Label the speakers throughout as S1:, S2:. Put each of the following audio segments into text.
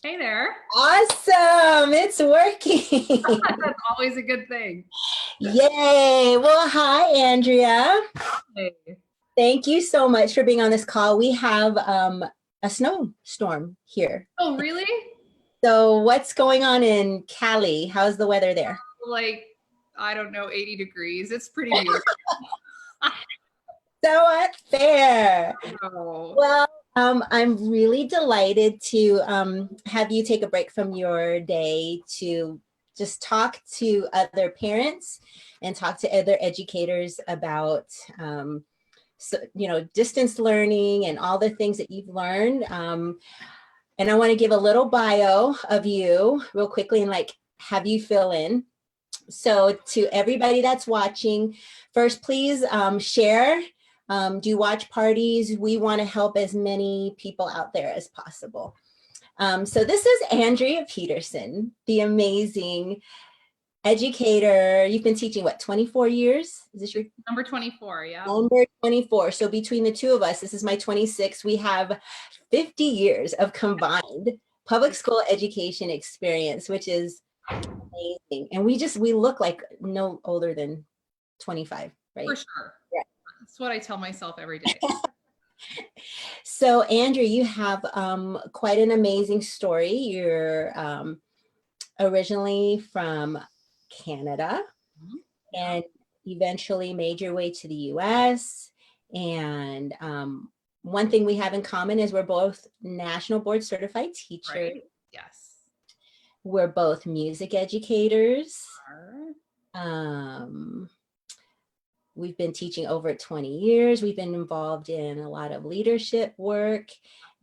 S1: Hey there.
S2: Awesome. It's working.
S1: That's always a good thing.
S2: Yay. Well, hi, Andrea.
S1: Hey.
S2: Thank you so much for being on this call. We have a snowstorm here.
S1: Oh, really?
S2: So, what's going on in Cali? How's the weather there?
S1: Like, I don't know, 80 degrees. It's pretty beautiful.
S2: So unfair.
S1: Oh,
S2: Well, I'm really delighted to have you take a break from your day to just talk to other parents and talk to other educators about distance learning and all the things that you've learned. And I want to give a little bio of you real quickly and like have you fill in. So to everybody that's watching, first, please share, do watch parties. We want to help as many people out there as possible. So this is Andrea Peterson, the amazing educator. You've been teaching what, 24 years? Is this your
S1: number 24, yeah.
S2: number 24? So between the two of us, this is my 26. We have 50 years of combined public school education experience, which is amazing. And we look like no older than 25, right?
S1: For sure.
S2: Yeah.
S1: That's what I tell myself every day.
S2: So Andrew, you have quite an amazing story. You're originally from Canada
S1: Yeah.
S2: and eventually made your way to the US. And one thing we have in common is we're both national board certified teachers.
S1: Right? Yes.
S2: We're both music educators.
S1: Are.
S2: Um, we've been teaching over 20 years. We've been involved in a lot of leadership work.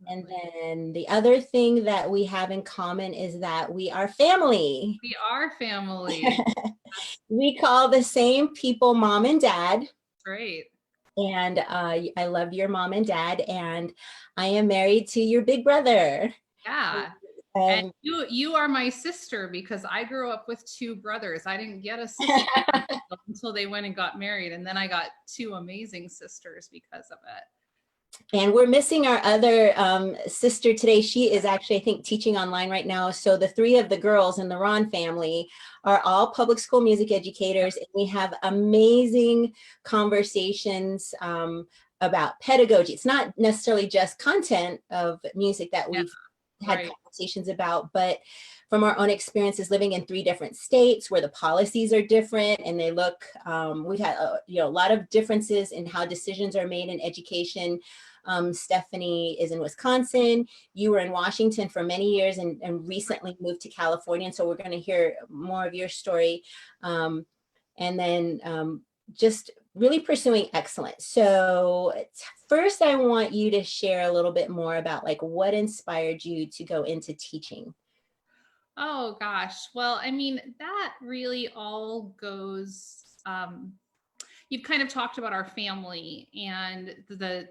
S2: And then the other thing that we have in common is that we are family.
S1: We are family.
S2: We call the same people mom and dad.
S1: Great.
S2: And I love your mom and dad. And I am married to your big brother.
S1: Yeah. And
S2: And
S1: you are my sister because I grew up with two brothers. I didn't get a sister until they went and got married. And then I got two amazing sisters because of it.
S2: And we're missing our other sister today. She is actually, I think, teaching online right now. So the three of the girls in the Ron family are all public school music educators. And we have amazing conversations about pedagogy. It's not necessarily just content of music that we've had conversations about, but from our own experiences living in 3 different states where the policies are different and they look, we've had a lot of differences in how decisions are made in education. Stephanie is in Wisconsin. You were in Washington for many years and recently moved to California. And so we're going to hear more of your story. And then just really pursuing excellence. So first, I want you to share a little bit more about like what inspired you to go into teaching.
S1: Oh gosh. Well, I mean, that really all goes, you've kind of talked about our family and the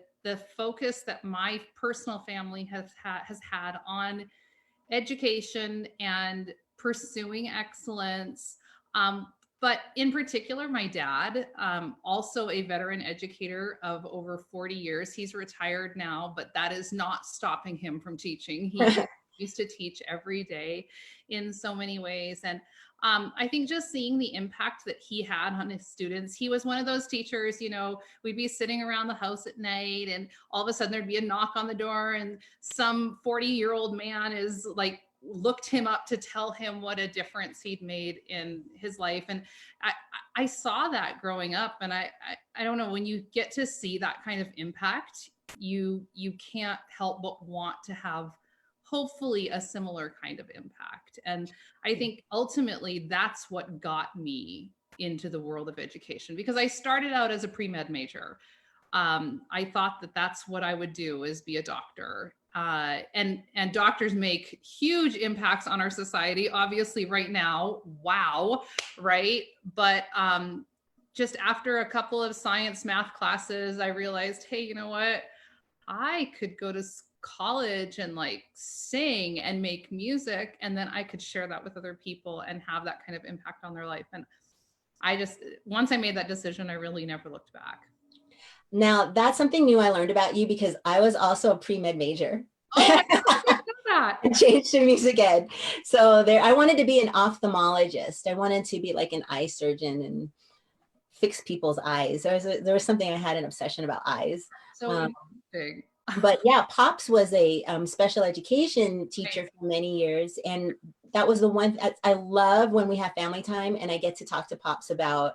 S1: focus that my personal family has had on education and pursuing excellence. But in particular, my dad, also a veteran educator of over 40 years. He's retired now, but that is not stopping him from teaching. He used to teach every day in so many ways. And I think just seeing the impact that he had on his students, he was one of those teachers, we'd be sitting around the house at night and all of a sudden there'd be a knock on the door and some 40-year-old man is like, looked him up to tell him what a difference he'd made in his life. And I saw that growing up. And I don't know, when you get to see that kind of impact, you can't help but want to have hopefully a similar kind of impact. And I think ultimately that's what got me into the world of education, because I started out as a pre-med major. I thought that that's what I would do, is be a doctor. And doctors make huge impacts on our society, obviously right now. Wow. Right. But just after a couple of science math classes, I realized, hey, you know what? I could go to college and like sing and make music, and then I could share that with other people and have that kind of impact on their life. And I just, once I made that decision, I really never looked back.
S2: Now, that's something new I learned about you because I was also a pre-med major.
S1: Oh, I didn't know that.
S2: I changed to music ed. So there, I wanted to be an ophthalmologist. I wanted to be like an eye surgeon and fix people's eyes. There was something I had an obsession about eyes.
S1: So
S2: Um,
S1: interesting.
S2: but yeah, Pops was a special education
S1: Right.
S2: teacher for many years. And that was the one I love when we have family time and I get to talk to Pops about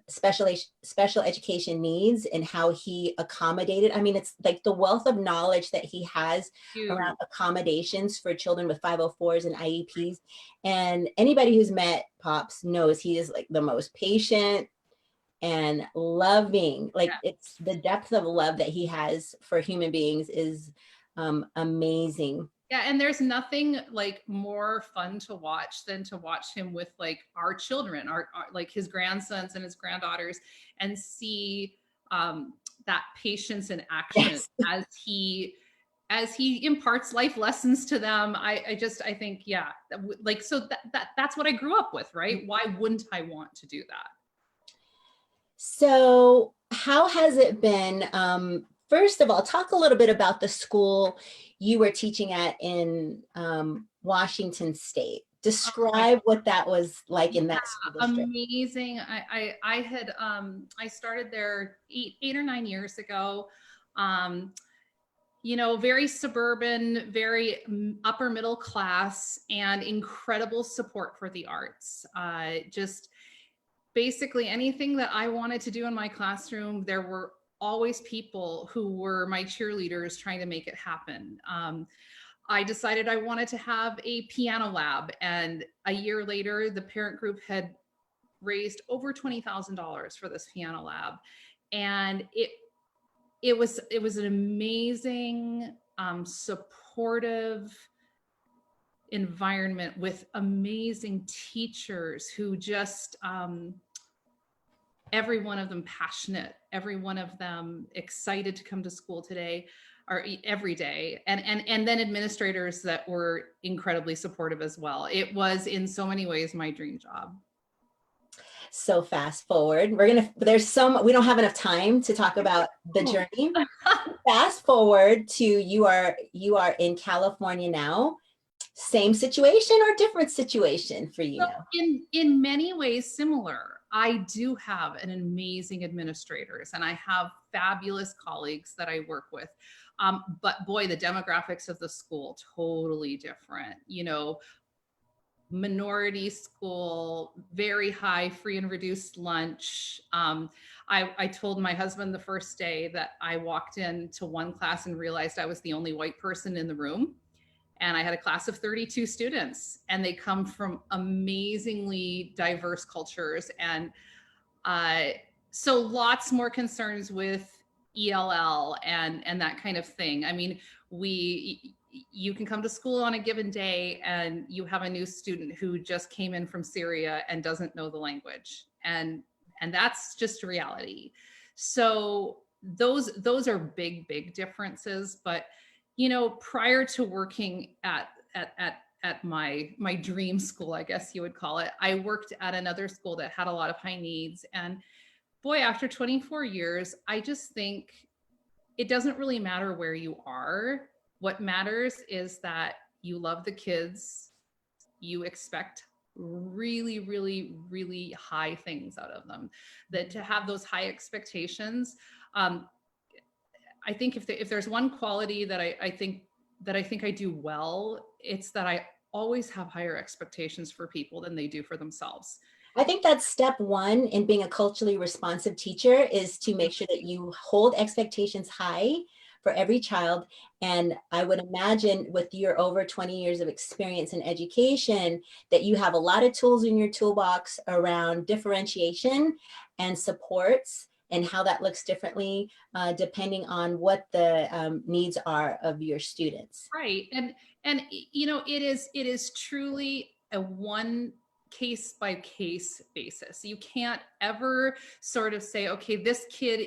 S2: special education needs and how he accommodated. I mean, it's like the wealth of knowledge that he has around
S1: Huge.
S2: accommodations for children with 504s and IEPs. And anybody who's met Pops knows he is like the most patient and loving. Like
S1: Yeah.
S2: it's the depth of love that he has for human beings is amazing.
S1: Yeah, and there's nothing like more fun to watch than to watch him with like our children, our like his grandsons and his granddaughters, and see that patience in action
S2: Yes.
S1: as he imparts life lessons to them. I think yeah, like so that's what I grew up with, right? Why wouldn't I want to do that?
S2: So how has it been? First of all, talk a little bit about the school you were teaching at in Washington State.
S1: Oh my
S2: Describe what that was like in
S1: Yeah,
S2: that school district.
S1: amazing. I had I started there 8 or 9 years ago. Um, very suburban, very upper middle class, and incredible support for the arts. Just basically anything that I wanted to do in my classroom, there were always people who were my cheerleaders trying to make it happen. I decided I wanted to have a piano lab, and a year later, the parent group had raised over $20,000 for this piano lab, and it was an amazing, supportive environment with amazing teachers who just every one of them passionate, every one of them excited to come to school today or every day, and then administrators that were incredibly supportive as well. It was in so many ways my dream job.
S2: So fast forward, we don't have enough time to talk about the journey. Fast forward to you are in California now. Same situation or different situation for you
S1: So
S2: now?
S1: in many ways similar. I do have an amazing administrators and I have fabulous colleagues that I work with. But boy, the demographics of the school totally different. Minority school, very high free and reduced lunch. I told my husband the first day that I walked into one class and realized I was the only white person in the room, and I had a class of 32 students, and they come from amazingly diverse cultures. And uh, so lots more concerns with ELL and that kind of thing. I mean, we you can come to school on a given day and you have a new student who just came in from Syria and doesn't know the language, and that's just reality. So those are big differences. But prior to working at my dream school, I guess you would call it, I worked at another school that had a lot of high needs. And boy, after 24 years, I just think it doesn't really matter where you are. What matters is that you love the kids, you expect really high things out of them. That to have those high expectations, um, I think if there's one quality that I think I do well, it's that I always have higher expectations for people than they do for themselves.
S2: I think that's step one in being a culturally responsive teacher is to make sure that you hold expectations high for every child. And I would imagine with your over 20 years of experience in education that you have a lot of tools in your toolbox around differentiation and supports and how that looks differently depending on what the needs are of your students.
S1: Right. And it is truly a one case by case basis. You can't ever sort of say, okay, this kid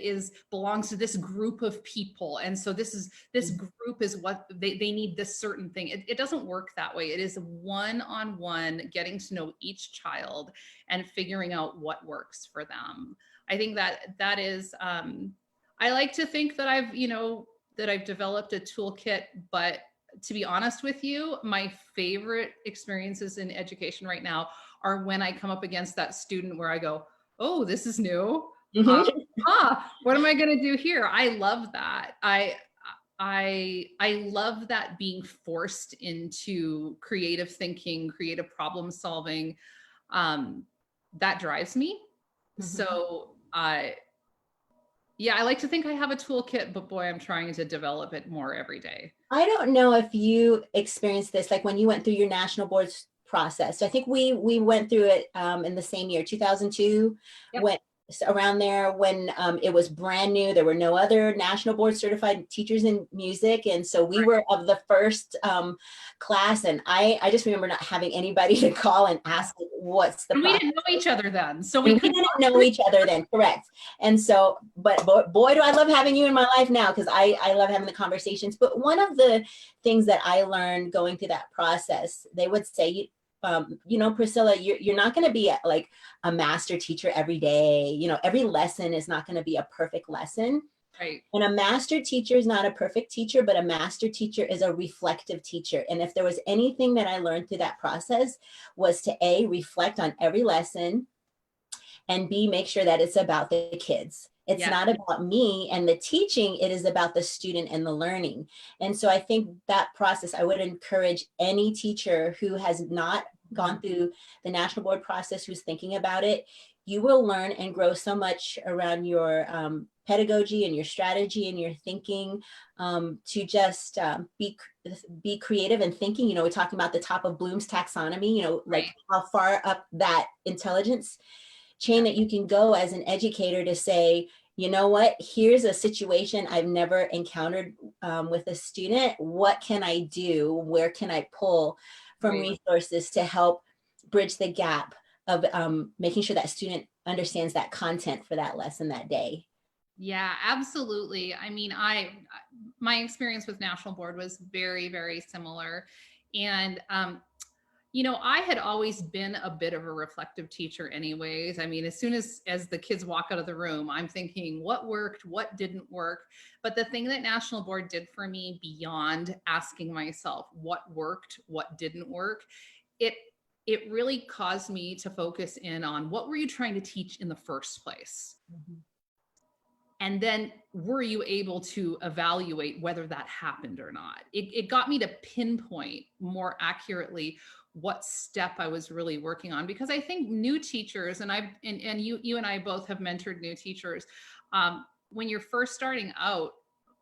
S1: belongs to this group of people, and so this group is what they need, this certain thing. It doesn't work that way. It is one-on-one, getting to know each child and figuring out what works for them. I think that is I like to think that I've developed a toolkit, but to be honest with you, my favorite experiences in education right now are when I come up against that student where I go, oh, this is new. Uh,
S2: Mhm.
S1: what am I going to do here? I love that. I love that being forced into creative thinking, creative problem solving. That drives me.
S2: Mhm.
S1: So yeah, I like to think I have a toolkit, but boy, I'm trying to develop it more every day.
S2: I don't know if you experienced this, like when you went through your national boards process. So I think we went through it in the same year, 2002,
S1: Yep.
S2: when around there when it was brand new. There were no other national board certified teachers in music, and so we were of the first class. And I just remember not having anybody to call and ask like, what's the
S1: And we
S2: process.
S1: didn't know each other then, so we
S2: And we
S1: couldn't
S2: didn't
S1: talk
S2: know
S1: through
S2: each other then, correct. And so, but boy, do I love having you in my life now, because I love having the conversations. But one of the things that I learned going through that process, they would say, Priscilla, you're not going to be like a master teacher every day. Every lesson is not going to be a perfect lesson.
S1: right.
S2: And a master teacher is not a perfect teacher, but a master teacher is a reflective teacher. And if there was anything that I learned through that process was to A, reflect on every lesson, and B, make sure that it's about the kids. It's
S1: Yeah.
S2: not about me and the teaching, it is about the student and the learning. And so I think that process, I would encourage any teacher who has not gone through the national board process, who's thinking about it, you will learn and grow so much around your pedagogy and your strategy and your thinking, to just be creative and thinking. We're talking about the top of Bloom's taxonomy, like
S1: Right.
S2: how far up that intelligence chain
S1: Yeah.
S2: that you can go as an educator to say, you know what, here's a situation I've never encountered with a student. What can I do? Where can I pull from
S1: Right.
S2: resources to help bridge the gap of making sure that student understands that content for that lesson that day?
S1: Yeah, absolutely. I mean, my experience with National Board was very, very similar. And I had always been a bit of a reflective teacher anyways. I mean, as soon as the kids walk out of the room, I'm thinking what worked, what didn't work. But the thing that National Board did for me beyond asking myself what worked, what didn't work, it it really caused me to focus in on what were you trying to teach in the first place?
S2: Mhm.
S1: And then were you able to evaluate whether that happened or not? It got me to pinpoint more accurately what step I was really working on, because I think new teachers, and you and I both have mentored new teachers, when you're first starting out,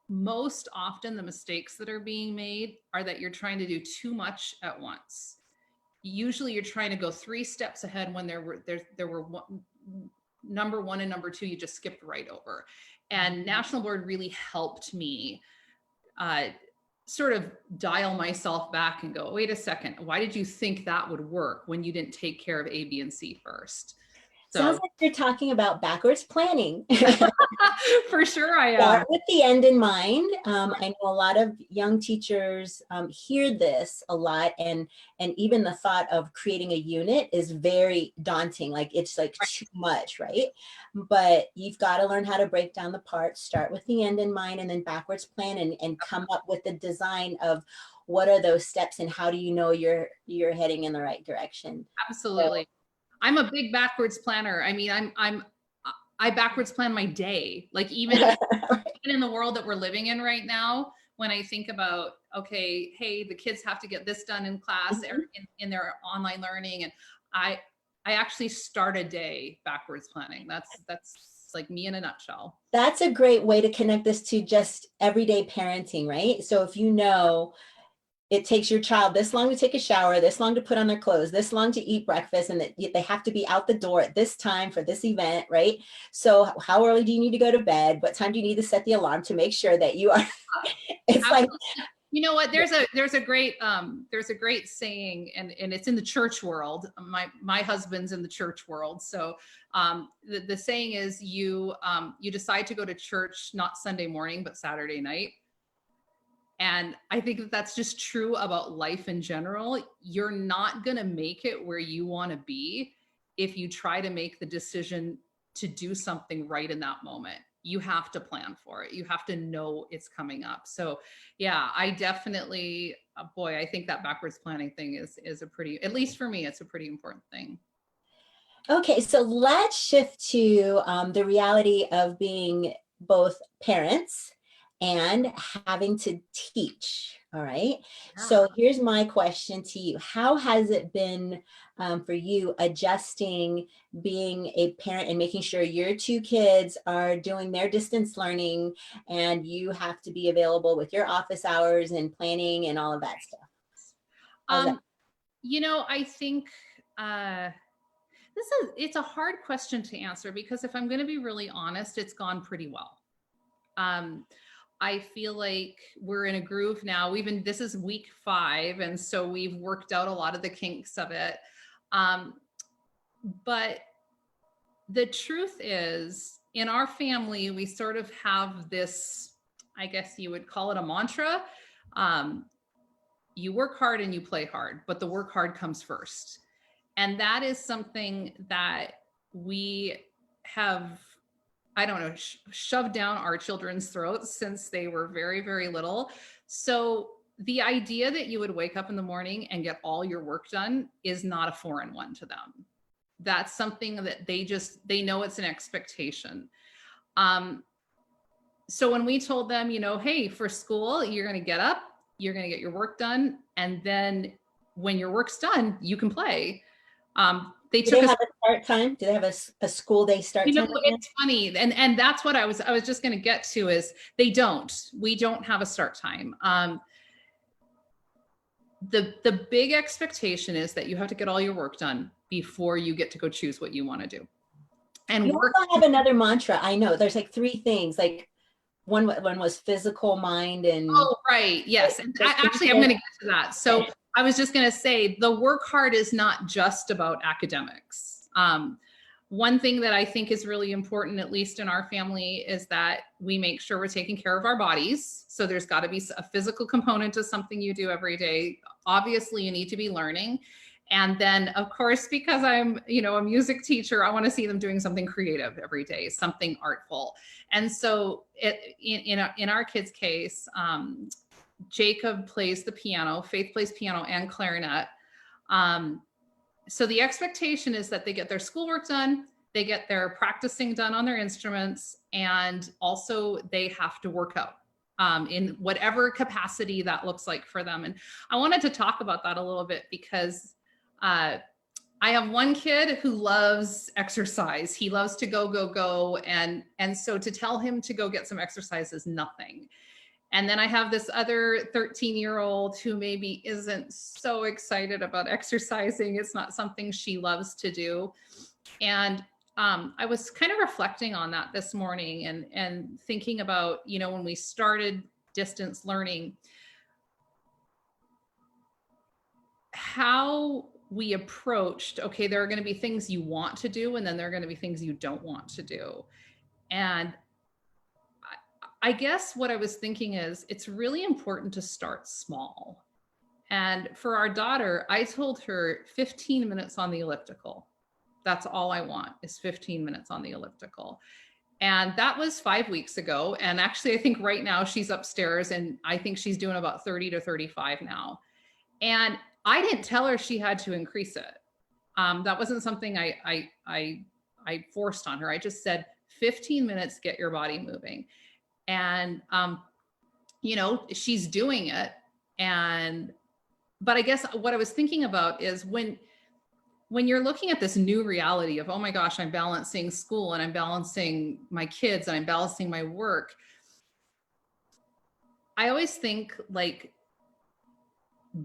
S1: most often the mistakes that are being made are that you're trying to do too much at once. Usually you're trying to go 3 steps ahead when there were number one and number two you just skipped right over. And National Board really helped me uh, sort of dial myself back and go, wait a second, why did you think that would work when you didn't take care of A, B, and C first?
S2: Sounds
S1: So
S2: like you're talking about backwards planning.
S1: for sure I
S2: Start
S1: am.
S2: with the end in mind. I know a lot of young teachers hear this a lot, and even the thought of creating a unit is very daunting. Like it's like too much, right? But you've got to learn how to break down the parts. Start with the end in mind, and then backwards plan, and come up with the design of what are those steps, and how do you know you're heading in the right direction. So,
S1: Absolutely. I'm a big backwards planner. I mean, I backwards plan my day. Like even in the world that we're living in right now, when I think about, okay, hey, the kids have to get this done in class or in their online learning, and I I actually start a day backwards planning. That's like me in a nutshell.
S2: that's a great way to connect this to just everyday parenting, right? So if you know it takes your child this long to take a shower, this long to put on their clothes, this long to eat breakfast, and that they have to be out the door at this time for this event, right? So how early do you need to go to bed? What time do you need to set the alarm to make sure that you are, it's like,
S1: Absolutely. You know what? There's a great saying, and it's in the church world. My husband's in the church world, so the saying is you decide to go to church not Sunday morning but Saturday night. And I think that that's just true about life in general. You're not going to make it where you want to be if you try to make the decision to do something right in that moment. You have to plan for it. You have to know it's coming up. So, yeah, I definitely boy, I think that backwards planning thing is a pretty, at least for me, it's a pretty important thing.
S2: Okay, so let's shift to the reality of being both parents and having to teach. All right.
S1: Yeah.
S2: So here's my question to you. How has it been for you adjusting being a parent and making sure your two kids are doing their distance learning and you have to be available with your office hours and planning and all of that stuff? How's that?
S1: Um, I think it's a hard question to answer because if I'm going to be really honest, it's gone pretty well. Um, I feel like we're in a groove now. This is week 5, and so we've worked out a lot of the kinks of it. But the truth is, in our family, we sort of have this, I guess you would call it a mantra. You work hard and you play hard, but the work hard comes first. And that is something that we have, I don't know, shoved down our children's throats since they were very, very little. So the idea that you would wake up in the morning and get all your work done is not a foreign one to them. That's something that they know it's an expectation. So when we told them, hey, for school, you're going to get up, you're going to get your work done, and then when your work's done, you can play. They
S2: Do
S1: took
S2: they
S1: us.
S2: have a start time? Do they have a school day start time?
S1: It's funny, and that's what I was just going to get to is they don't. We don't have a start time. The big expectation is that you have to get all your work done before you get to go choose what you want to do. And
S2: You
S1: work.
S2: also have another mantra. I know there's like 3 things. Like one was physical, mind, and
S1: Oh, right. Yes. And actually, I'm going to get to that. So I was just going to say the work hard is not just about academics. One thing that I think is really important, at least in our family, is that we make sure we're taking care of our bodies. So there's got to be a physical component to something you do every day. Obviously, you need to be learning. And then, of course, because I'm, a music teacher, I want to see them doing something creative every day, something artful. And so in our kids' case, Jacob plays the piano, Faith plays piano and clarinet. So the expectation is that they get their schoolwork done, they get their practicing done on their instruments, and also they have to work out in whatever capacity that looks like for them. And I wanted to talk about that a little bit because I have one kid who loves exercise. He loves to go. And so to tell him to go get some exercise is nothing. And then I have this other 13-year-old who maybe isn't so excited about exercising. It's not something she loves to do. And I was kind of reflecting on that this morning and thinking about, when we started distance learning, how we approached, okay, there are going to be things you want to do, and then there are going to be things you don't want to do. And I guess what I was thinking is it's really important to start small. And for our daughter, I told her 15 minutes on the elliptical. That's all I want is 15 minutes on the elliptical. And that was 5 weeks ago. And actually, I think right now she's upstairs and I think she's doing about 30 to 35 now. And I didn't tell her she had to increase it. That wasn't something I forced on her. I just said 15 minutes, get your body moving. And, she's doing it. But I guess what I was thinking about is when you're looking at this new reality of, oh my gosh, I'm balancing school and I'm balancing my kids and I'm balancing my work. I always think like,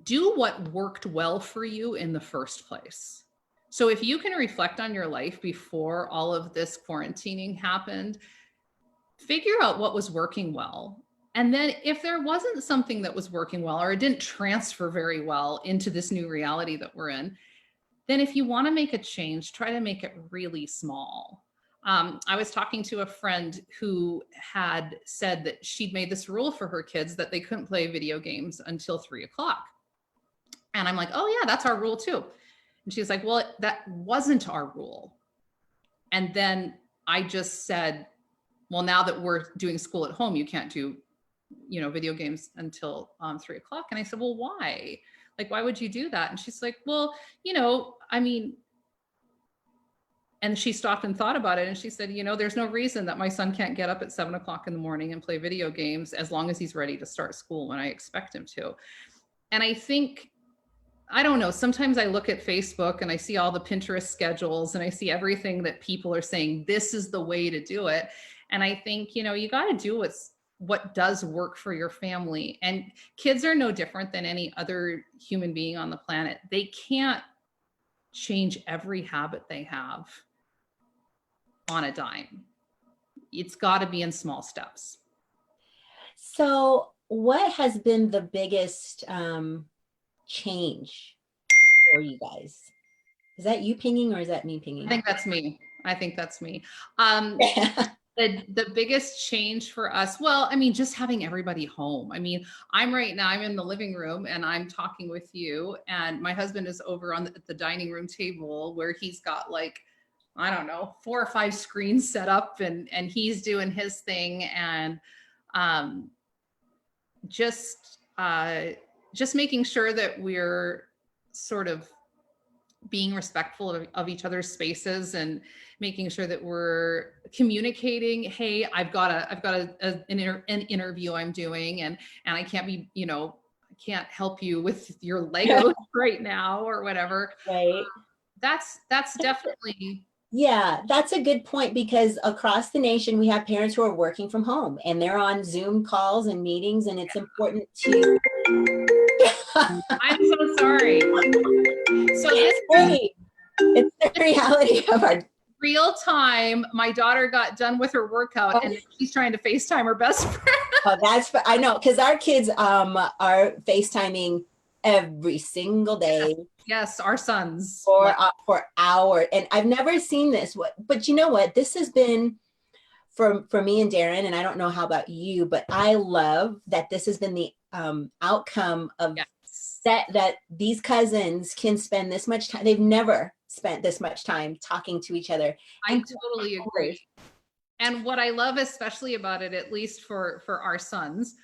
S1: do what worked well for you in the first place. So if you can reflect on your life before all of this quarantining happened, figure out what was working well. And then if there wasn't something that was working well, or it didn't transfer very well into this new reality that we're in, then if you want to make a change, try to make it really small. I was talking to a friend who had said that she'd made this rule for her kids that they couldn't play video games until 3 o'clock. And I'm like, oh yeah, that's our rule too. And she's like, well, that wasn't our rule. And then I just said, well, now that we're doing school at home, you can't do video games until 3 o'clock. And I said, well, why? Like, why would you do that? And she's like, well, I mean, and she stopped and thought about it. And she said, there's no reason that my son can't get up at 7 o'clock in the morning and play video games as long as he's ready to start school when I expect him to. And I think, I don't know, sometimes I look at Facebook and I see all the Pinterest schedules and I see everything that people are saying, this is the way to do it. And I think, you got to do what does work for your family. And kids are no different than any other human being on the planet. They can't change every habit they have on a dime. It's got to be in small steps.
S2: So what has been the biggest change for you guys? Is that you pinging or is that me pinging?
S1: I think that's me. The biggest change for us, well, I mean, just having everybody home. I mean, I'm in the living room and I'm talking with you, and my husband is over on the dining room table where he's got like, I don't know, 4 or 5 screens set up, and he's doing his thing, and just making sure that we're sort of being respectful of each other's spaces, and making sure that we're communicating, hey, I've got an interview I'm doing, and I can't be, I can't help you with your Legos right now or whatever.
S2: Right.
S1: That's definitely.
S2: Yeah, that's a good point, because across the nation, we have parents who are working from home and they're on Zoom calls and meetings, and it's important to.
S1: I'm so sorry. So
S2: it's the reality of our
S1: real time. My daughter got done with her workout and she's trying to FaceTime her best friend.
S2: I know, because our kids are FaceTiming every single day.
S1: Yes, our sons.
S2: For hours. And I've never seen this. But you know what? This has been for me and Darren, and I don't know how about you, but I love that this has been the outcome of that these cousins can spend this much time. They've never spent this much time talking to each other.
S1: I totally agree. And what I love especially about it, at least for our sons,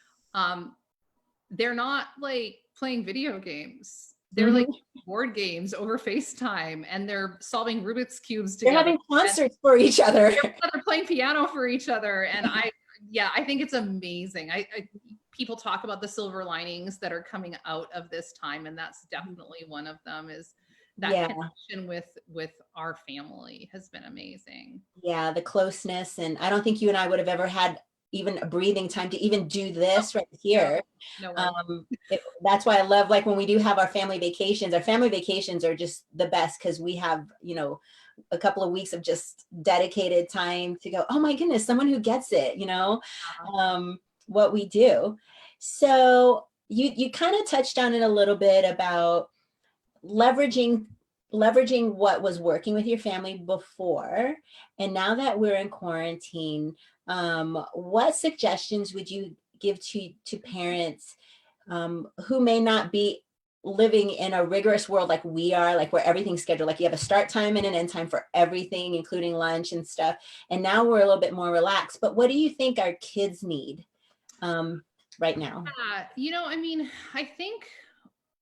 S1: they're not like playing video games. They're like board games over FaceTime, and they're solving Rubik's cubes together.
S2: They're having concerts for each other.
S1: They're playing piano for each other. And I think it's amazing. People talk about the silver linings that are coming out of this time, and that's definitely one of them, is that connection with our family has been amazing.
S2: Yeah, the closeness. And I don't think you and I would have ever had even a breathing time to even do this right here.
S1: No,
S2: that's why I love, like, when we do have our family vacations are just the best, because we have, a couple of weeks of just dedicated time to go, oh my goodness, someone who gets it, what we do. So you kind of touched on it a little bit about leveraging what was working with your family before. And now that we're in quarantine, what suggestions would you give to parents who may not be living in a rigorous world like we are, like where everything's scheduled, like you have a start time and an end time for everything, including lunch and stuff. And now we're a little bit more relaxed. But what do you think our kids need right now?
S1: I think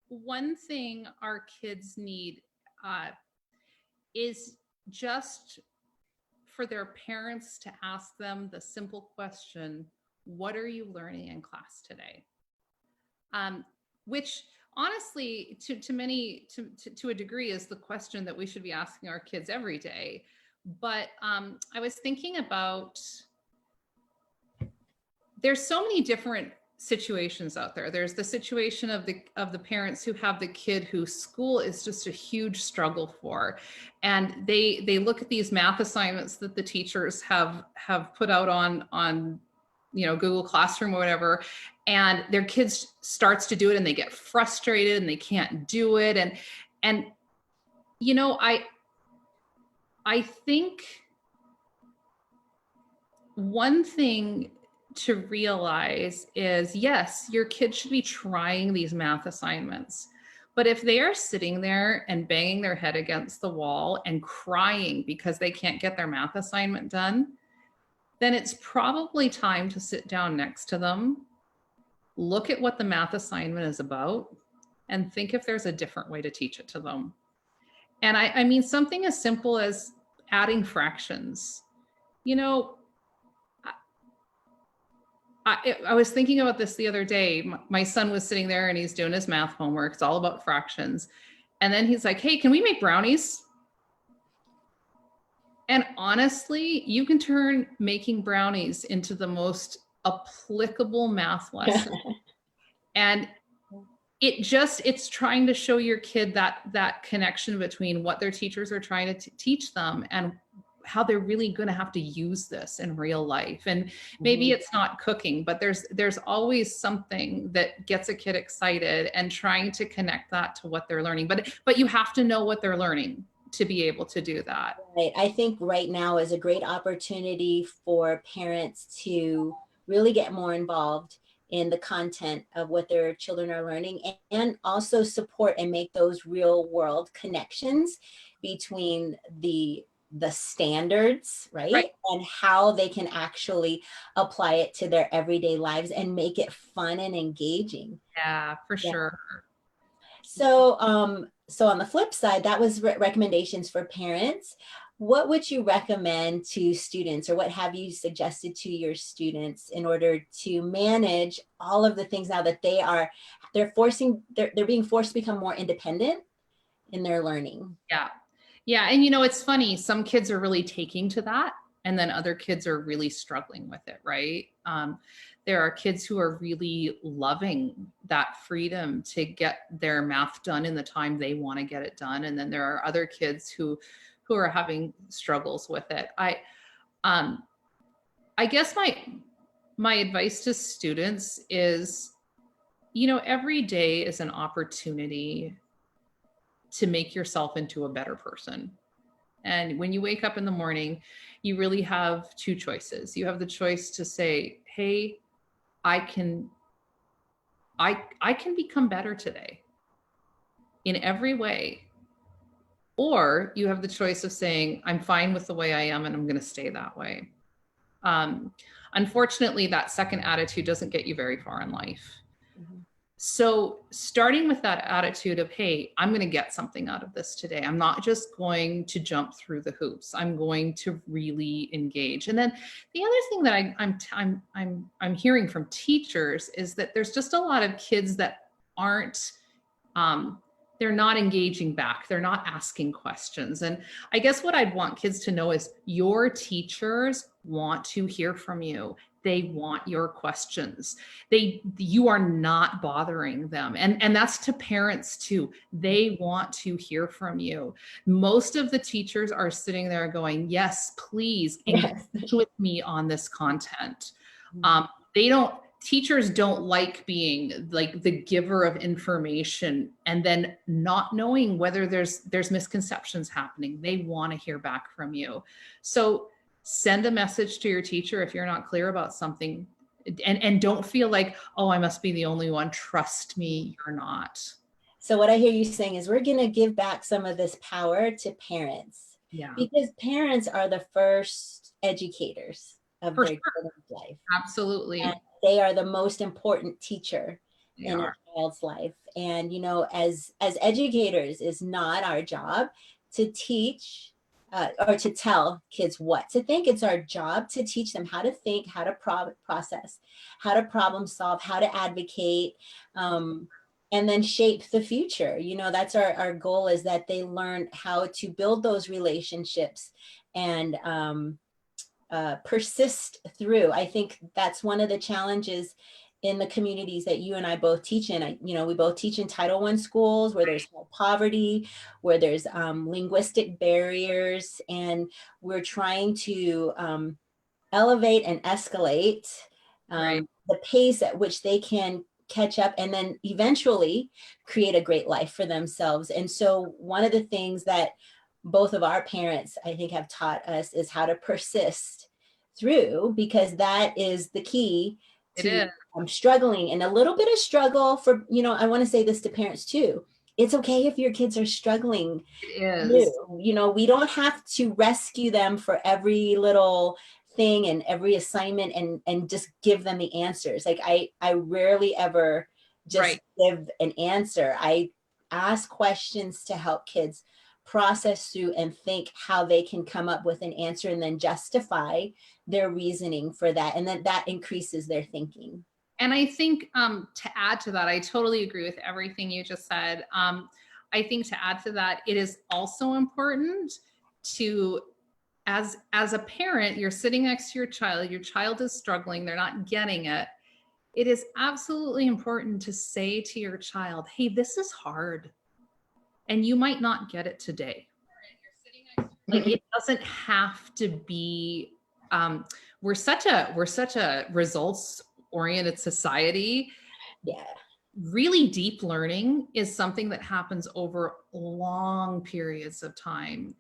S1: one thing our kids need is just for their parents to ask them the simple question, what are you learning in class today? Which honestly, to a degree, is the question that we should be asking our kids every day. But I was thinking about, there's so many different situations out there. There's the situation of the parents who have the kid whose school is just a huge struggle for, and they look at these math assignments that the teachers have put out on Google Classroom or whatever, and their kids starts to do it and they get frustrated and they can't do it, and I think one thing to realize is, yes, your kid should be trying these math assignments, but if they are sitting there and banging their head against the wall and crying because they can't get their math assignment done, then it's probably time to sit down next to them look at what the math assignment is about and think if there's a different way to teach it to them. And I mean, something as simple as adding fractions. You know, I was thinking about this the other day. My son was sitting there and he's doing his math homework. It's all about fractions. And then he's like, hey, can we make brownies? And honestly, you can turn making brownies into the most applicable math lesson. And it's trying to show your kid that connection between what their teachers are trying to teach them and how they're really going to have to use this in real life. And maybe it's not cooking, but there's always something that gets a kid excited and trying to connect that to what they're learning. But you have to know what they're learning to be able to do that.
S2: Right. I think right now is a great opportunity for parents to really get more involved in the content of what their children are learning, and also support and make those real world connections between the standards, right? And how they can actually apply it to their everyday lives and make it fun and engaging.
S1: Yeah, for sure.
S2: So, so on the flip side, that was recommendations for parents. What would you recommend to students, or what have you suggested to your students in order to manage all of the things now that they're being forced to become more independent in their learning?
S1: Yeah. Yeah. And it's funny, some kids are really taking to that, and then other kids are really struggling with it, right? There are kids who are really loving that freedom to get their math done in the time they want to get it done. And then there are other kids who are having struggles with it. I guess my advice to students is, every day is an opportunity to make yourself into a better person. And when you wake up in the morning, you really have two choices. You have the choice to say, hey, I can become better today in every way. Or you have the choice of saying, I'm fine with the way I am and I'm going to stay that way. Unfortunately, that second attitude doesn't get you very far in life. Mm-hmm. So starting with that attitude of, hey, I'm going to get something out of this today. I'm not just going to jump through the hoops. I'm going to really engage. And then the other thing that I'm hearing from teachers is that there's just a lot of kids that aren't, they're not engaging back. They're not asking questions. And I guess what I'd want kids to know is your teachers want to hear from you. They want your questions. You are not bothering them. And that's to parents too. They want to hear from you. Most of the teachers are sitting there going, yes, please engage with me on this content. Teachers don't like being like the giver of information and then not knowing whether there's misconceptions happening. They want to hear back from you. So send a message to your teacher if you're not clear about something, and don't feel like, oh, I must be the only one. Trust me, you're not.
S2: So what I hear you saying is we're going to give back some of this power to parents.
S1: Yeah.
S2: Because parents are the first educators of their children's life.
S1: Absolutely.
S2: And they are the most important teacher in a child's life. And, as educators, it's not our job to teach or to tell kids what to think. It's our job to teach them how to think, how to process, how to problem solve, how to advocate, and then shape the future. That's our goal, is that they learn how to build those relationships and persist through. I think that's one of the challenges in the communities that you and I both teach in. We both teach in Title I schools where there's poverty, where there's linguistic barriers, and we're trying to elevate and escalate the pace at which they can catch up and then eventually create a great life for themselves. And so one of the things that both of our parents, I think, have taught us is how to persist through, because that is the key to struggling. And a little bit of struggle for, I want to say this to parents too. It's okay if your kids are struggling.
S1: It is.
S2: We don't have to rescue them for every little thing and every assignment and just give them the answers. Like I rarely ever just
S1: Right.
S2: give an answer. I ask questions to help kids process through and think how they can come up with an answer and then justify their reasoning for that. And then that increases their thinking.
S1: And I think to add to that, I totally agree with everything you just said. I think to add to that, it is also important to, as a parent, you're sitting next to your child is struggling, they're not getting it. It is absolutely important to say to your child, hey, this is hard and you might not get it today. Like it doesn't have to be, we're such a results oriented society.
S2: Yeah.
S1: Really deep learning is something that happens over long periods of time.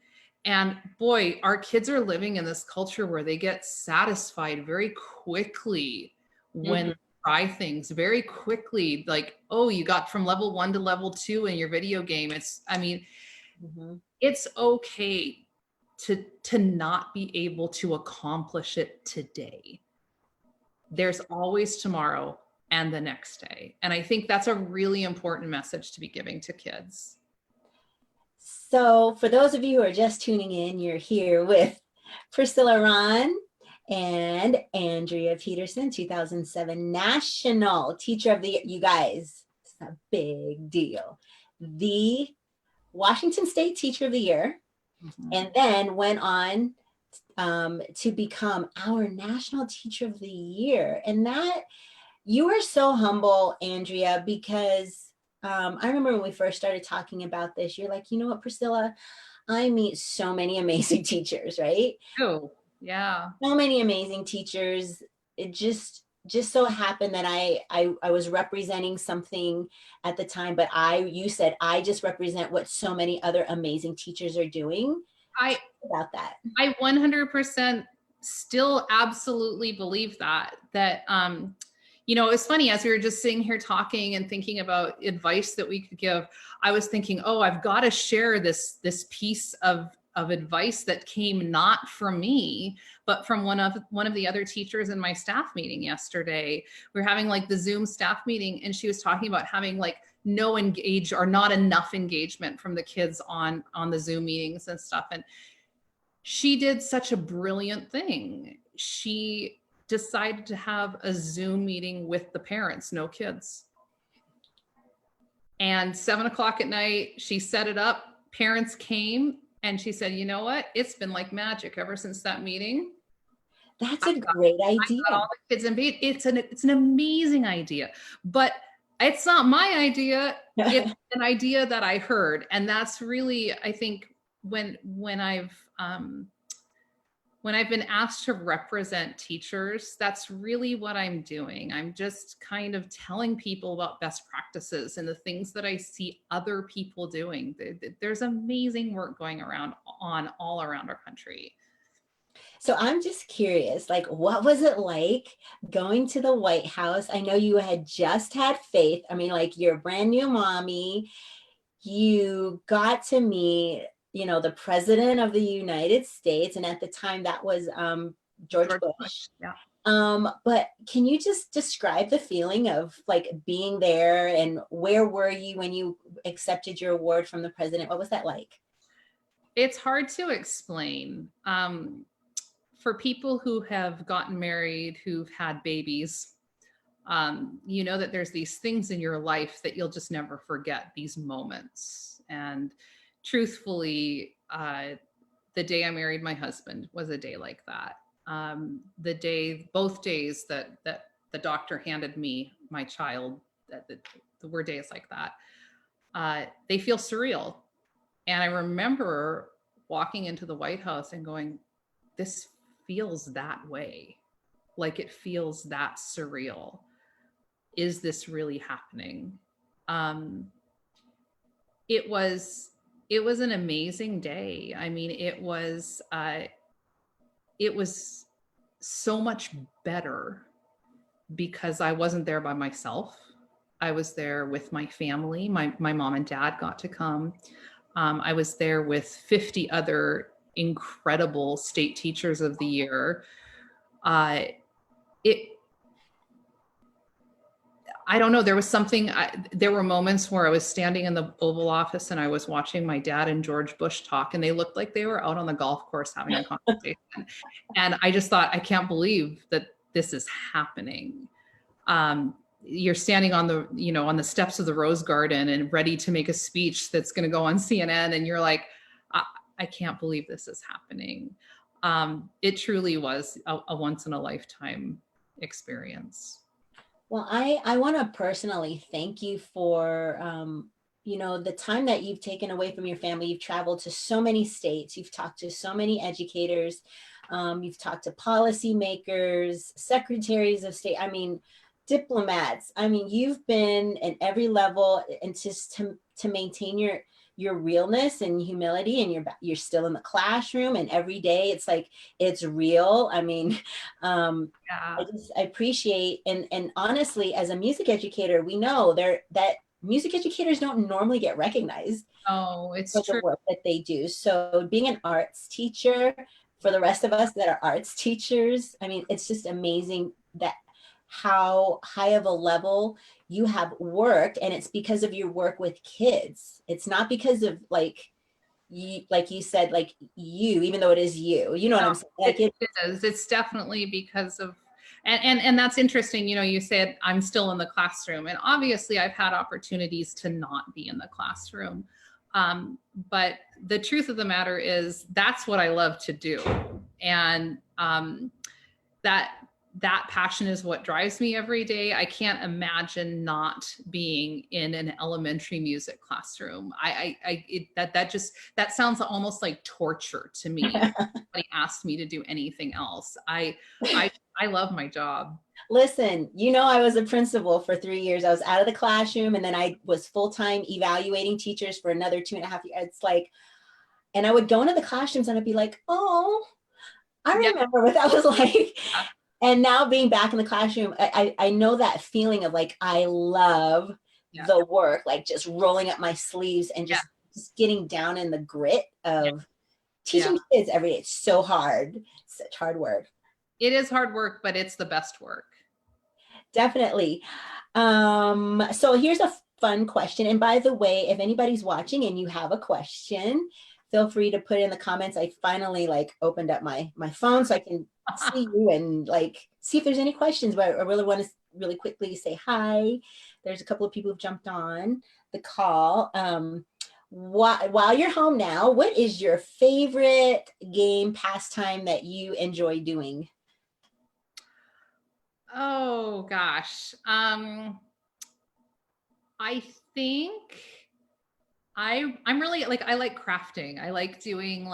S1: And boy, our kids are living in this culture where they get satisfied very quickly when
S2: Mhm.
S1: they try things very quickly. Like, oh, you got from level 1 to level 2 in your video game.
S2: Mhm.
S1: It's okay to not be able to accomplish it today. There's always tomorrow and the next day. And I think that's a really important message to be giving to kids.
S2: So for those of you who are just tuning in, you're here with Priscilla Ron and Andrea Peterson, 2007 National Teacher of the Year. You guys, it's a big deal. The Washington State Teacher of the Year, and then went on to become our National Teacher of the Year. And that, you are so humble, Andrea, because I remember when we first started talking about this, you're like, you know what, Priscilla, I meet so many amazing teachers, right?
S1: Oh, yeah.
S2: So many amazing teachers. It just so happened that I was representing something at the time, but you said I just represent what so many other amazing teachers are doing.
S1: I
S2: About that.
S1: I 100% still absolutely believe that it's funny, as we were just sitting here talking and thinking about advice that we could give, I was thinking, oh, I've got to share this piece of advice that came not from me, but from one of the other teachers in my staff meeting yesterday. We were having like the Zoom staff meeting, and she was talking about having like no engage or not enough engagement from the kids on the Zoom meetings and stuff. And she did such a brilliant thing. She decided to have a Zoom meeting with the parents, no kids. And 7:00 at night, she set it up. Parents came and she said, you know what? It's been like magic ever since that meeting.
S2: That's a great idea.
S1: Got all the kids in bed. It's an amazing idea, but it's not my idea. It's an idea that I heard. And that's really, I think, when I've been asked to represent teachers, that's really what I'm doing. I'm just kind of telling people about best practices and the things that I see other people doing. There's amazing work going around on all around our country.
S2: So I'm just curious, like, what was it like going to the White House? I know you had just had Faith. I mean, like, you're a brand new mommy. You got to meet, the President of the United States. And at the time that was George Bush.
S1: Yeah.
S2: But can you just describe the feeling of like being there, and where were you when you accepted your award from the president? What was that like?
S1: It's hard to explain. For people who have gotten married, who've had babies, you know that there's these things in your life that you'll just never forget, these moments. And truthfully, the day I married my husband was a day like that. Both days that the doctor handed me my child, that the were days like that. They feel surreal. And I remember walking into the White House and going, this feels that way. Like it feels that surreal. Is this really happening? It was an amazing day. I mean, it was so much better because I wasn't there by myself. I was there with my family. My mom and dad got to come. I was there with 50 other incredible state teachers of the year uh, it, I don't know. There was something, there were moments where I was standing in the Oval Office and I was watching my dad and George Bush talk, and they looked like they were out on the golf course having a conversation. And I just thought, I can't believe that this is happening. You're standing on the, on the steps of the Rose Garden and ready to make a speech that's going to go on CNN. And you're like, I can't believe this is happening. It truly was a once in a lifetime experience.
S2: Well, I want to personally thank you for, the time that you've taken away from your family. You've traveled to so many states. You've talked to so many educators. You've talked to policymakers, secretaries of state. I mean, diplomats. I mean, you've been in every level, and just to maintain your realness and humility, and you're still in the classroom, and every day it's like it's real. I mean,
S1: Yeah.
S2: I appreciate, and honestly, as a music educator, we know that music educators don't normally get recognized
S1: Oh, it's
S2: for the
S1: true.
S2: work that they do. So being an arts teacher, for the rest of us that are arts teachers, I mean, it's just amazing that how high of a level you have worked, and it's because of your work with kids. It's not because of like you said, like you, even though it is you know what
S1: No,
S2: I'm saying? Like
S1: it is. It's definitely because of, and that's interesting. You said I'm still in the classroom, and obviously I've had opportunities to not be in the classroom. But the truth of the matter is that's what I love to do. And that that passion is what drives me every day. I can't imagine not being in an elementary music classroom. That sounds almost like torture to me. If somebody asked me to do anything else, I love my job.
S2: Listen, I was a principal for 3 years. I was out of the classroom, and then I was full-time evaluating teachers for another 2.5 years. It's like, and I would go into the classrooms and I'd be like, oh, I
S1: Yeah,
S2: remember what that was like. And now being back in the classroom, I know that feeling of like, I love
S1: yeah,
S2: the work, like just rolling up my sleeves and
S1: yeah,
S2: just getting down in the grit
S1: yeah,
S2: of
S1: yeah.
S2: teaching kids every day. It's so hard, such hard work.
S1: It is hard work, but it's the best work.
S2: Definitely. So here's a fun question. And by the way, if anybody's watching and you have a question, feel free to put it in the comments. I finally opened up my phone so I can see you and see if there's any questions, but I really want to really quickly say hi. There's a couple of people who've jumped on the call. While you're home now, what is your favorite game pastime that you enjoy doing?
S1: Oh gosh. I think I'm really like, I like crafting. I like doing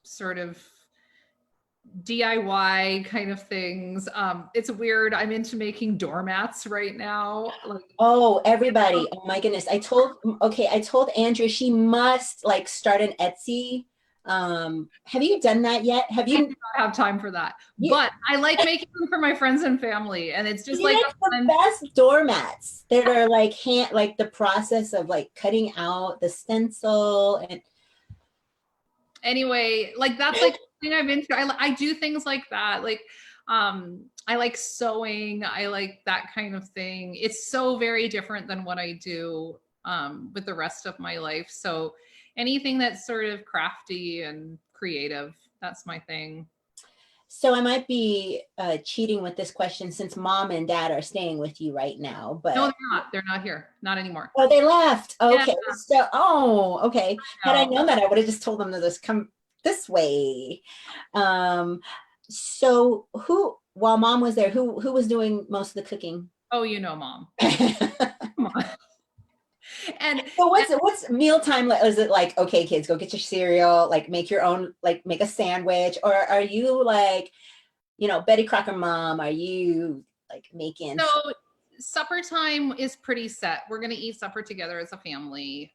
S1: sort of DIY kind of things. It's weird. I'm into making doormats right now.
S2: Oh, everybody. Oh my goodness. I told Andrea she must start an Etsy. Have you done that yet? Have
S1: I do
S2: you?
S1: not have time for that,
S2: You,
S1: but I like making them for my friends and family, and it's just
S2: you
S1: like
S2: make
S1: a
S2: the
S1: fun.
S2: best doormats that are the process of cutting out the stencil and
S1: Anyway, that's like the thing I'm into. I do things like that. I like sewing. I like that kind of thing. It's so very different than what I do with the rest of my life. So anything that's sort of crafty and creative, that's my thing.
S2: so I might be cheating with this question since mom and dad are staying with you right now,
S1: No,
S2: but
S1: they're not. They're not here. Not anymore.
S2: oh, they left.
S1: Yeah,
S2: Okay. So, oh, okay. Had I
S1: no.
S2: known that, I would have just told them to just come this way. Um, so while mom was there, who was doing most of the cooking?
S1: Oh, mom.
S2: So
S1: Come on. And
S2: what's mealtime? Is it like, okay, kids, go get your cereal, make your own, make a sandwich, or are you Betty Crocker mom? Are you making?
S1: so supper time is pretty set. We're going to eat supper together as a family.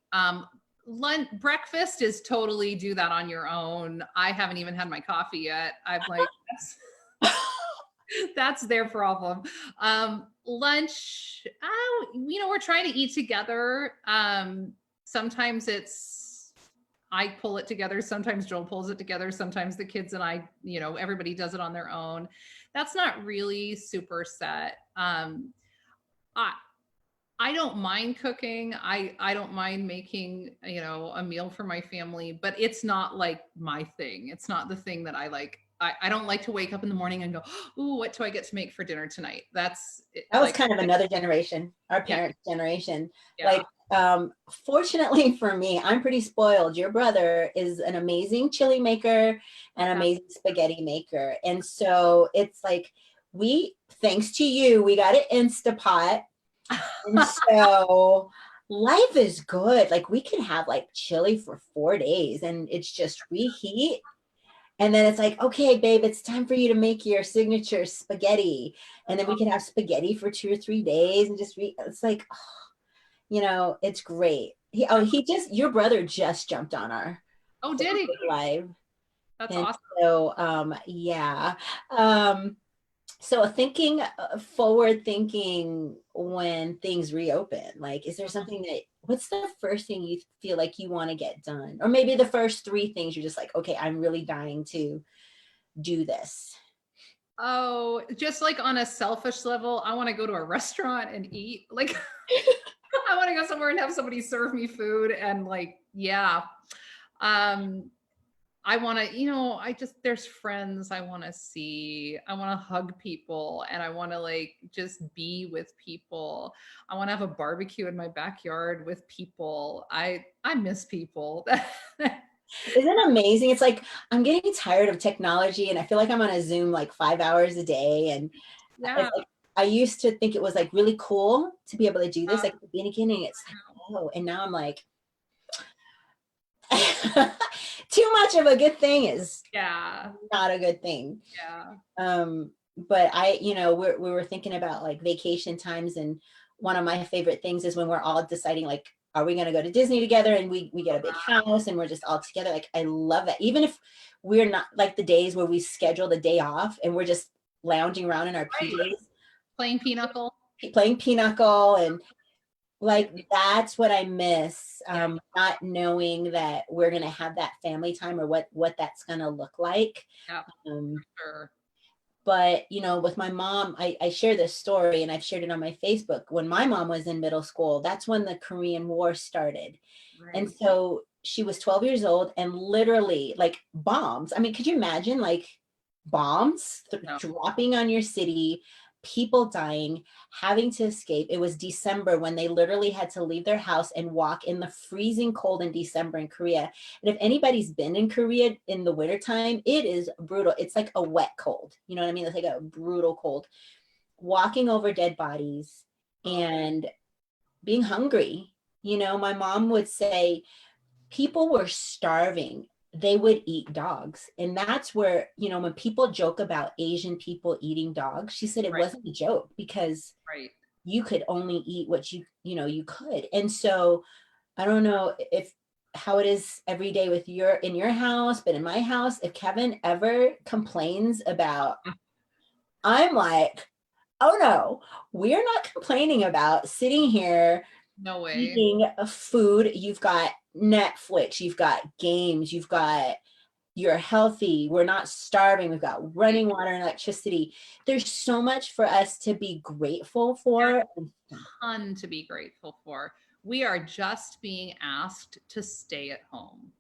S1: Lunch, breakfast is totally do that on your own. I haven't even had my coffee yet. I'm like, that's their problem. Lunch, we're trying to eat together. Sometimes it's I pull it together. Sometimes Joel pulls it together. Sometimes the kids and I, everybody does it on their own. That's not really super set. I I don't mind cooking. I don't mind making, a meal for my family, but it's not like my thing. It's not the thing that I like. I don't like to wake up in the morning and go, "Ooh, what do I get to make for dinner tonight?" That's it,
S2: That was
S1: like,
S2: kind of another generation, our
S1: yeah,
S2: parents' generation.
S1: yeah,
S2: Like, fortunately for me, I'm pretty spoiled. Your brother is an amazing chili maker and
S1: yeah.
S2: amazing spaghetti maker. And so it's like, thanks to you, we got an Instapot. And so life is good. Like, we can have like chili for 4 days and it's just reheat. And then it's like, okay, babe, it's time for you to make your signature spaghetti. And then we can have spaghetti for 2 or 3 days and it's like, it's great. Your brother just jumped on our
S1: Oh, did he?
S2: Facebook Live.
S1: That's
S2: And
S1: awesome.
S2: so, yeah. Um, so thinking forward thinking when things reopen, like, is there something what's the first thing you feel like you want to get done? Or maybe the first three things you're just like, okay, I'm really dying to do this.
S1: Oh, just like on a selfish level, I want to go to a restaurant and eat. Like, I want to go somewhere and have somebody serve me food and like, yeah. Um, I want to, there's friends I want to see. I want to hug people and I want to like just be with people. I want to have a barbecue in my backyard with people. I miss people.
S2: Isn't it amazing? It's like I'm getting tired of technology and I feel like I'm on a Zoom like 5 hours a day. And
S1: Yeah.
S2: it's like I used to think it was like really cool to be able to do this. Like at the beginning, it's like, oh, and now I'm like, too much of a good thing is
S1: Yeah.
S2: not a good thing.
S1: Yeah.
S2: But we were thinking about like vacation times, and one of my favorite things is when we're all deciding like, are we going to go to Disney together, and we get a big house and we're just all together. Like, I love that. Even if we're not like the days where we schedule the day off and we're just lounging around in our
S1: Right.
S2: PJs,
S1: Playing pinochle.
S2: playing pinochle, and
S1: Yeah.
S2: like that's what I miss.
S1: Yeah.
S2: Not knowing that we're going to have that family time or what that's going to look like.
S1: Yeah.
S2: Um,
S1: Sure.
S2: But, with my mom, I share this story and I've shared it on my Facebook. When my mom was in middle school, that's when the Korean War started. And
S1: Right.
S2: so she was 12 years old and literally like bombs. I mean, could you imagine like bombs
S1: No.
S2: dropping on your city, people dying, having to escape? It was December when they literally had to leave their house and walk in the freezing cold in December in Korea. And if anybody's been in Korea in the wintertime, it is brutal. It's like a wet cold. You know what I mean? It's like a brutal cold. Walking over dead bodies and being hungry. My mom would say people were starving. They would eat dogs. And that's where, when people joke about Asian people eating dogs, she said it
S1: Right.
S2: wasn't a joke because
S1: Right.
S2: you could only eat what you could. And so I don't know if how it is every day in your house, but in my house, if Kevin ever complains about, I'm like, oh no, we're not complaining about sitting here
S1: No way.
S2: eating a food. You've got Netflix, you've got games, you're healthy, we're not starving, we've got running water and electricity. There's so much for us to be grateful for.
S1: Ton to be grateful for. We are just being asked to stay at home.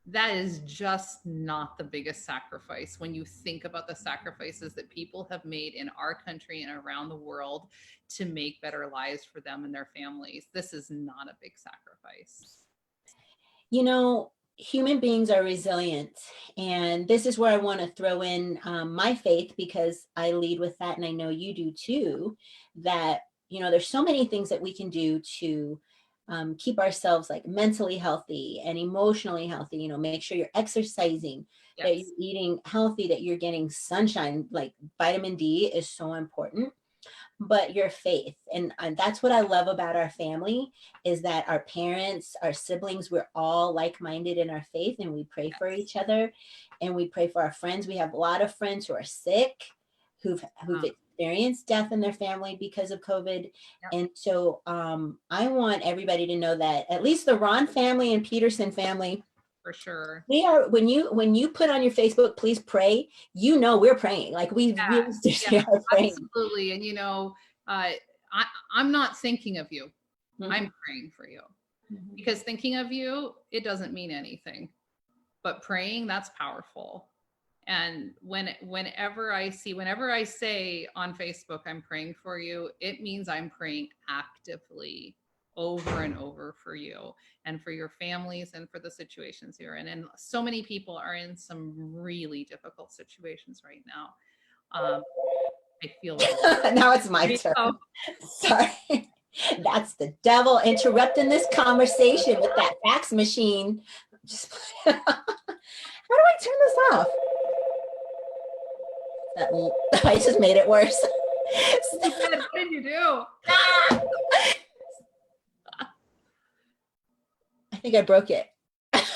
S1: That is just not the biggest sacrifice when you think about the sacrifices that people have made in our country and around the world to make better lives for them and their families. This is not a big sacrifice.
S2: Human beings are resilient. And this is where I want to throw in my faith, because I lead with that. And I know you do too, that, there's so many things that we can do to keep ourselves like mentally healthy and emotionally healthy. Make sure you're exercising, that
S1: Yes.
S2: you're eating healthy, that you're getting sunshine. Like vitamin D is so important, but your faith. And that's what I love about our family, is that our parents, our siblings, we're all like-minded in our faith, and we pray for each other and we pray for our friends. We have a lot of friends who are sick, who've experienced death in their family because of COVID.
S1: Yep.
S2: And so I want everybody to know that at least the Ron family and Peterson family,
S1: for sure.
S2: We are, when you put on your Facebook, please pray, we're praying. Like we
S1: Yeah,
S2: really
S1: yeah,
S2: are praying.
S1: absolutely. And I'm not thinking of you.
S2: Mhm.
S1: I'm praying for you.
S2: Mhm.
S1: Because thinking of you, it doesn't mean anything. But praying, that's powerful. And whenever I say on Facebook, I'm praying for you, it means I'm praying actively over and over for you and for your families and for the situations you're in. And so many people are in some really difficult situations right now. I feel like
S2: Now it's my turn.
S1: oh,
S2: Sorry. That's the devil interrupting this conversation with that fax machine. Just, how do I turn this off? I just made it worse.
S1: what did you do?
S2: I think I broke it. This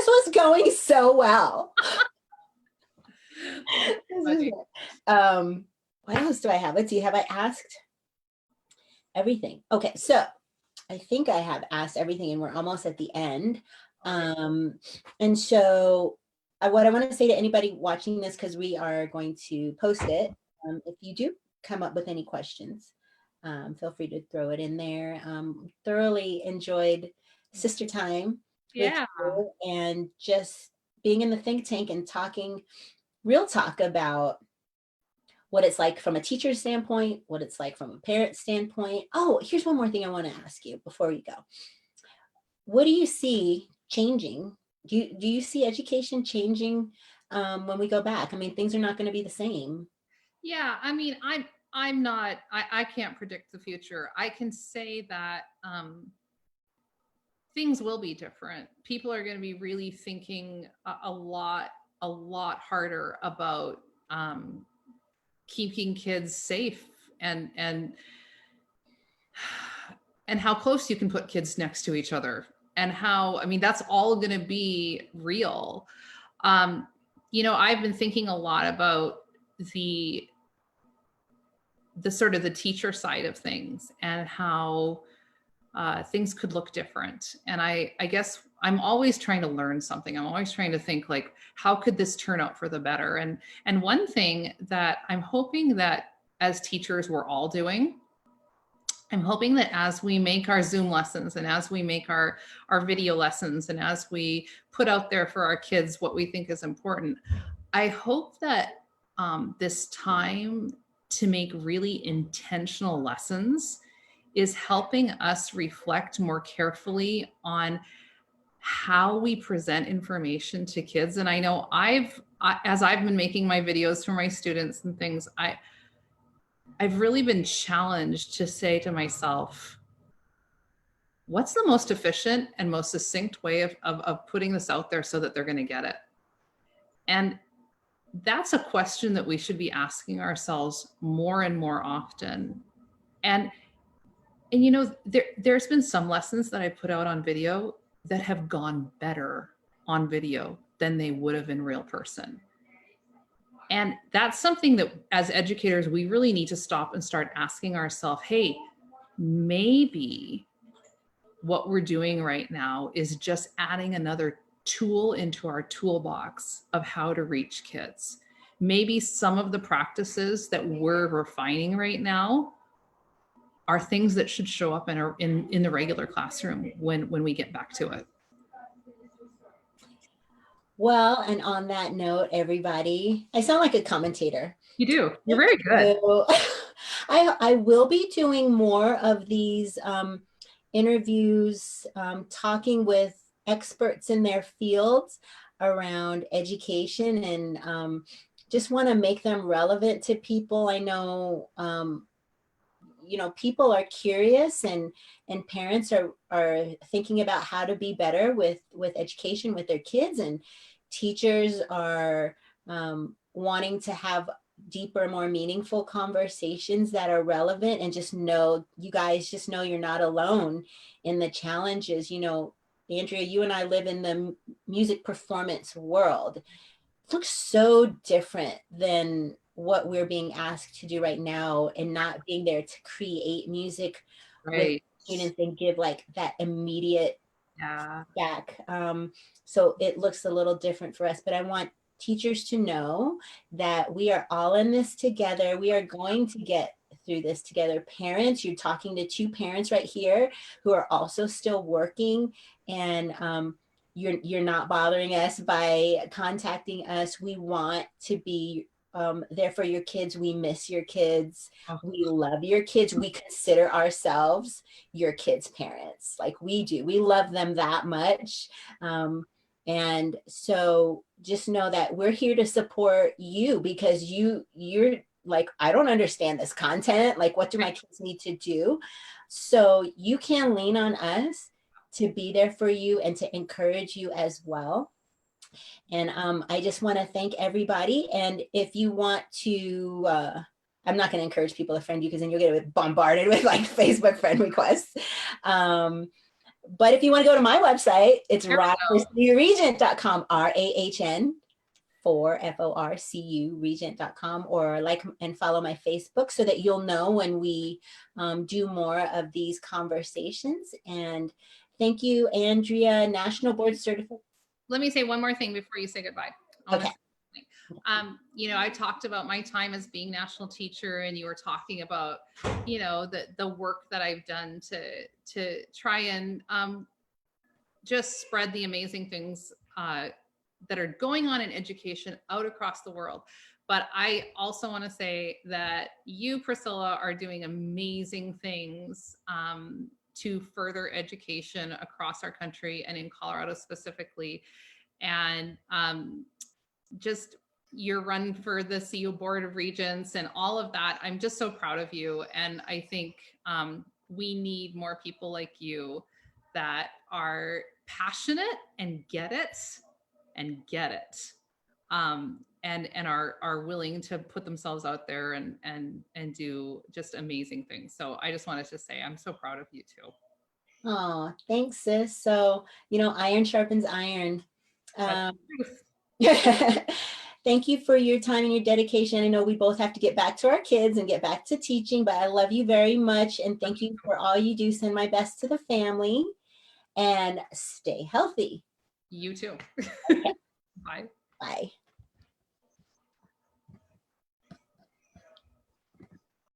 S2: was going so well. What else do I have? Let's see. Have I asked everything? Okay, so I think I have asked everything, and we're almost at the end. And so, what I want to say to anybody watching this, because we are going to post it, if you do come up with any questions, feel free to throw it in there. Thoroughly enjoyed sister time with
S1: Yeah.
S2: you, and just being in the think tank and talking real talk about what it's like from a teacher standpoint, what it's like from a parent standpoint. Oh, here's one more thing I want to ask you before we go. What do you see changing? Do you see education changing when we go back? I mean, things are not going to be the same.
S1: Yeah, I mean, I'm not, I can't predict the future. I can say that things will be different. People are going to be really thinking a lot harder about keeping kids safe and how close you can put kids next to each other, and how, I mean, that's all going to be real. I've been thinking a lot about the sort of the teacher side of things and how things could look different. And I guess I'm always trying to learn something. I'm always trying to think, like, how could this turn out for the better? And one thing that I'm hoping that as teachers we're all doing, I'm hoping that as we make our Zoom lessons and as we make our video lessons and as we put out there for our kids what we think is important, I hope that this time to make really intentional lessons is helping us reflect more carefully on how we present information to kids. And I know as I've been making my videos for my students and things, I've really been challenged to say to myself, what's the most efficient and most succinct way of putting this out there so that they're going to get it? And that's a question that we should be asking ourselves more and more often. And there's been some lessons that I put out on video that have gone better on video than they would have in real person. And that's something that as educators, we really need to stop and start asking ourselves, hey, maybe what we're doing right now is just adding another tool into our toolbox of how to reach kids. Maybe some of the practices that we're refining right now are things that should show up in the regular classroom when we get back to it.
S2: Well, and on that note, everybody, I sound like a commentator.
S1: You do. You're very good.
S2: So, I will be doing more of these interviews, talking with experts in their fields around education, and just want to make them relevant to people. I know, people are curious, and parents are thinking about how to be better with education with their kids, and teachers are wanting to have deeper, more meaningful conversations that are relevant, and you guys just know you're not alone in the challenges. Andrea, you and I live in the music performance world. It looks so different than what we're being asked to do right now, and not being there to create music with students and give like that immediate
S1: Yeah.
S2: back. So it looks a little different for us, but I want teachers to know that we are all in this together. We are going to get through this together. Parents, you're talking to two parents right here who are also still working, and you're not bothering us by contacting us. We want to be there for your kids. We miss your kids.
S1: Oh,
S2: We love your kids. We consider ourselves your kids' parents, like we do. We love them that much. And so just know that we're here to support you, because you're like, I don't understand this content. Like, what do my kids need to do? So you can lean on us to be there for you and to encourage you as well. And I just want to thank everybody. And if you want to, I'm not going to encourage people to friend you, because then you'll get bombarded with like Facebook friend requests. But if you want to go to my website, it's rahn4curegent.com, RAHN for FORCU regent.com, or like and follow my Facebook so that you'll know when we do more of these conversations. And thank you, Andrea, National Board Certified.
S1: let me say one more thing before you say goodbye. I wanna
S2: Okay.
S1: say something. You know, I talked about my time as being national teacher, and you were talking about, you know, the work that I've done to try and just spread the amazing things that are going on in education out across the world. But I also want to say that you, Priscilla, are doing amazing things to further education across our country and in Colorado specifically. And just your run for the CU Board of Regents and all of that. I'm just so proud of you. And I think we need more people like you that are passionate and get it and are willing to put themselves out there and do just amazing things. So I just wanted to say I'm so proud of you too.
S2: Oh, thanks, sis. So, iron sharpens iron.
S1: That's
S2: Um,
S1: the truth.
S2: Thank you for your time and your dedication. I know we both have to get back to our kids and get back to teaching, but I love you very much. And thank you for all you do. Send my best to the family and stay healthy.
S1: You too.
S2: Okay,
S1: Bye.
S2: bye.